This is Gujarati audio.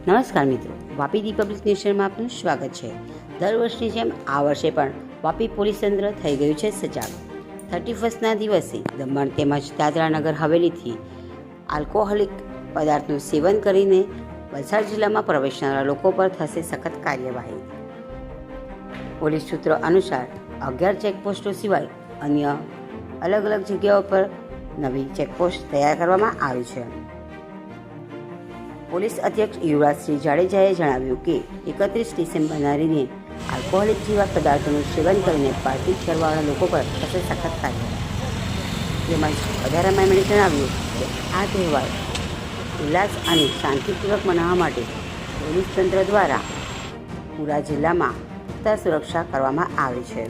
નમસ્કાર મિત્રો, વાપી રિપબ્લિક નેશનમાં આપનું સ્વાગત છે। દર વર્ષની જેમ આ વર્ષે પણ વાપી પોલીસ તંત્ર થઈ ગયું છે સજાગ। 31ના દિવસે દમણ તેમજ દાદરા નગર હવેલીથી આલ્કોહોલિક પદાર્થનું સેવન કરીને વલસાડ જિલ્લામાં પ્રવેશનારા લોકો પર થશે સખત કાર્યવાહી। પોલીસ સૂત્રો અનુસાર 11 ચેકપોસ્ટો સિવાય અન્ય અલગ અલગ જગ્યાઓ પર નવી ચેકપોસ્ટ તૈયાર કરવામાં આવી છે। પોલીસ અધ્યક્ષ યુવરાજસિંહ જાડેજાએ જણાવ્યું કે 31 ડિસેમ્બરના દિને આલ્કોહોલિક જેવા પદાર્થોનું સેવન કરીને પાર્ટી કરવાવાળા લોકો પર થશે સખત કાર્યવાહી। તેમજ વધારામાં એમણે જણાવ્યું કે આ તહેવાર ઉલ્લાસ અને શાંતિપૂર્વક મનાવવા માટે પોલીસ તંત્ર દ્વારા પૂરા જિલ્લામાં પુખ્તા સુરક્ષા કરવામાં આવી છે।